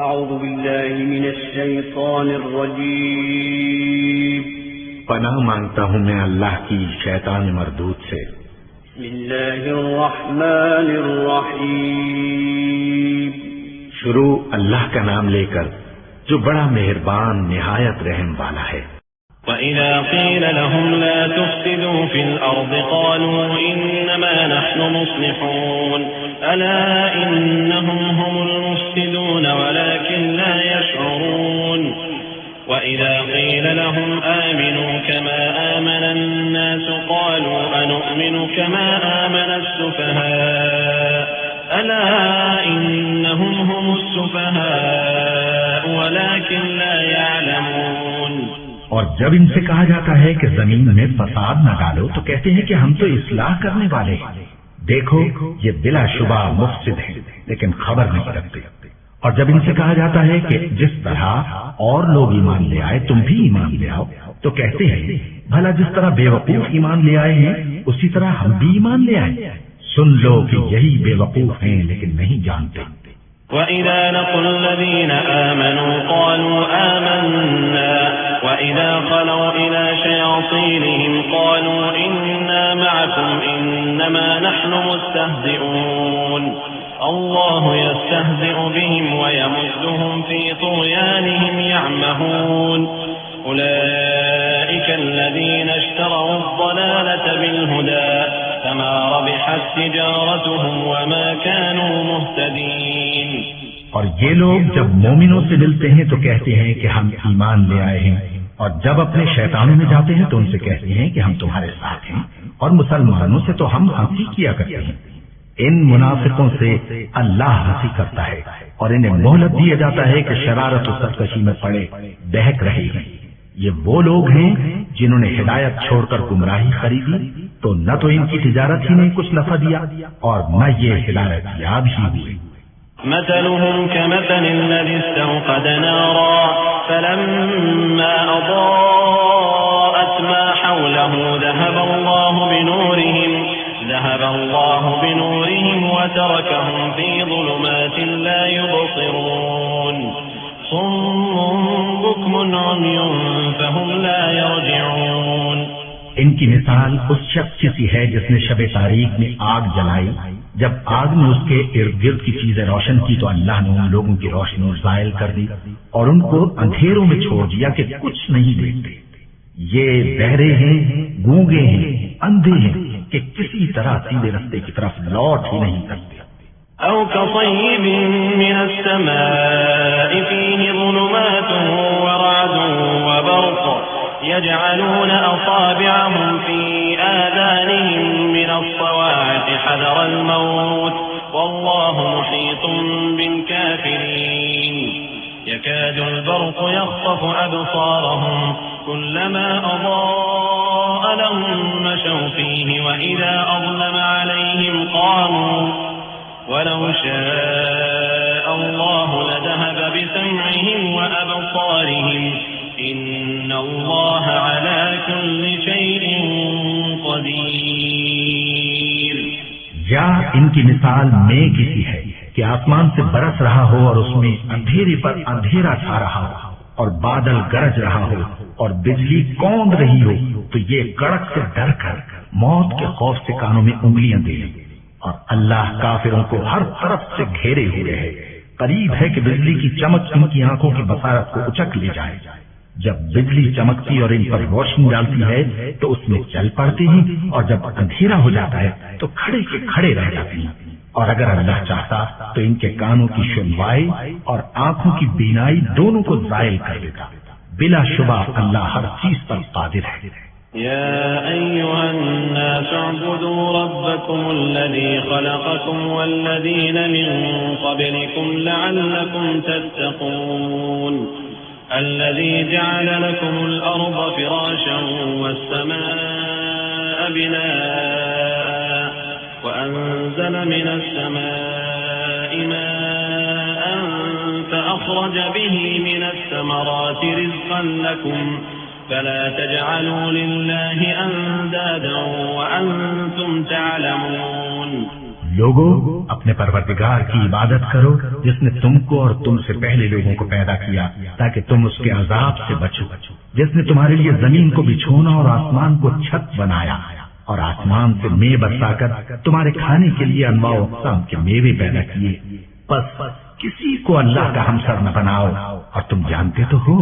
اعوذ باللہ من الشیطان الرجیم پناہ مانگتا ہوں میں اللہ کی شیطان مردود سے۔ بسم اللہ الرحمن الرحیم شروع اللہ کا نام لے کر جو بڑا مہربان نہایت رحم والا ہے۔ وَإِذَا قِيلَ لَهُمْ لَا تُفْسِدُوا فِي الْأَرْضِ قَالُوا إِنَّمَا نَحْنُ مُصْلِحُونَ أَلَا إِنَّهُمْ هُمُ الْمُفْسِدُونَ وَلَكِنْ لَا يَشْعُرُونَ وَإِذَا قِيلَ لَهُمْ آمِنُوا كَمَا آمَنَ النَّاسُ قَالُوا أَنُؤْمِنُ كَمَا آمَنَ السُّفَهَاءُ أَلَا إِنَّهُمْ هُمُ السُّفَهَاءُ وَلَكِنْ لَا يَعْلَمُونَ۔ اور جب ان سے کہا جاتا ہے کہ زمین میں فساد نہ ڈالو تو کہتے ہیں کہ ہم تو اصلاح کرنے والے ہیں۔ دیکھو یہ بلا شبہ مفسد ہے لیکن خبر نہیں رکھتے۔ اور جب ان سے کہا جاتا ہے کہ جس طرح اور لوگ ایمان لے آئے تم بھی ایمان لے آؤ تو کہتے ہیں بھلا جس طرح بے وقوف ایمان لے آئے ہیں اسی طرح ہم بھی ایمان لے آئے۔ سن لو کہ یہی بے وقوف ہیں لیکن نہیں جانتے۔ وَإِذَا لَقُوا الَّذِينَ آمَنُوا قَالُوا آمَنَّا وَإِذَا خَلَوْا إِلَى شَيَاطِينِهِمْ قَالُوا إِنَّا مَعَكُمْ إِنَّمَا نَحْنُ مُسْتَهْزِئُونَ اللَّهُ يَسْتَهْزِئُ بِهِمْ وَيَمُدُّهُمْ فِي طُغْيَانِهِمْ يَعْمَهُونَ أُولَئِكَ الَّذِينَ اشْتَرَوُا الضَّلَالَةَ بِالْهُدَى فما ربحت تجارتهم وما كانوا مهتدين۔ اور یہ لوگ جب مومنوں سے ملتے ہیں تو کہتے ہیں کہ ہم ایمان لے آئے ہیں، اور جب اپنے شیطانوں میں جاتے ہیں تو ان سے کہتے ہیں کہ ہم تمہارے ساتھ ہیں، اور مسلمانوں سے تو ہم ہنسی کیا کرتے ہیں۔ ان منافقوں سے اللہ ہنسی کرتا ہے اور انہیں مہلت دیا جاتا ہے کہ شرارت و سرکشی میں پڑے بہک رہے ہیں۔ یہ وہ لوگ ہیں جنہوں نے ہدایت چھوڑ کر گمراہی خریدی تو نہ تو ان کی تجارت ہی نے کچھ نفع دیا اور نہ یہ ہدایت یاب ہی ہوئی۔ مثلهم كمثل الذي استوقد نارا فلما أضاءت ما حوله ذهب الله بنورهم وتركهم في ظلمات لا يبصرون صم بكم عمي فهم لا يرجعون۔ ان کی مثال اس شخص کی سی ہے جس نے شب تاریک میں آگ جلائی، جب آگ نے اس کے ارد گرد کی چیزیں روشن کی تو اللہ نے ان لوگوں کی روشنی زائل کر دی اور ان کو اندھیروں میں چھوڑ دیا کہ کچھ نہیں دیکھتے۔ یہ بہرے ہیں، گونگے ہیں، اندھے ہیں کہ کسی طرح سیدھے رستے کی طرف لوٹ ہی نہیں سکتے۔ أو كصيب من السماء فيه ظلمات ورعد وبرق يجعلون أصابعهم في آذانهم من الصواعق حذر الموت والله محيط بالكافرين يكاد البرق يخطف أبصارهم كلما أضاء لهم مشوا فيه وإذا أظلم عليهم قاموا ولو شاء الله لذهب بسمعهم وأبصارهم إن الله على كل شيء قدير۔ یا ان کی مثال میں کسی ہے کہ آسمان سے برس رہا ہو اور اس میں اندھیرے پر اندھیرا چھا رہا ہو اور بادل گرج رہا ہو اور بجلی کوند رہی ہو تو یہ کڑک سے ڈر کر موت کے خوف سے کانوں میں انگلیاں دے لیں۔ اور اللہ کافروں کو ہر طرف سے گھیرے ہوئے ہے، قریب ہے کہ بجلی کی چمک ان کی آنکھوں کی بصارت کو اچک لے جائے۔ جب بجلی چمکتی اور ان پر روشنی ڈالتی ہے تو اس میں چل پڑتے ہیں اور جب اندھیرا ہو جاتا ہے تو کھڑے کے کھڑے رہ جاتے ہیں۔ اور اگر اللہ چاہتا تو ان کے کانوں کی سنوائی اور آنکھوں کی بینائی دونوں کو زائل کر دیتا۔ بلا شبہ اللہ ہر چیز پر قادر ہے۔ يا أيها الناس اعبدوا ربكم الذي خلقكم والذين من قبلكم لعلكم تتقون الذي جعل لكم الأرض فراشا والسماء بناء وأنزل من السماء ماء فأخرج به من الثمرات رزقا لكم فلا تجعلوا لله أندادا وأنتم تعلمون۔ لوگوں اپنے پروردگار کی عبادت کرو جس نے تم کو اور تم سے پہلے لوگوں کو پیدا کیا تاکہ تم اس کے عذاب سے بچو، جس نے تمہارے لیے زمین کو بچھونا اور آسمان کو چھت بنایا اور آسمان سے میوے برسا کر تمہارے کھانے کے لیے انواع و اقسام کے میوے پیدا کیے، بس کسی کو اللہ کا ہمسر نہ بناؤ اور تم جانتے تو ہو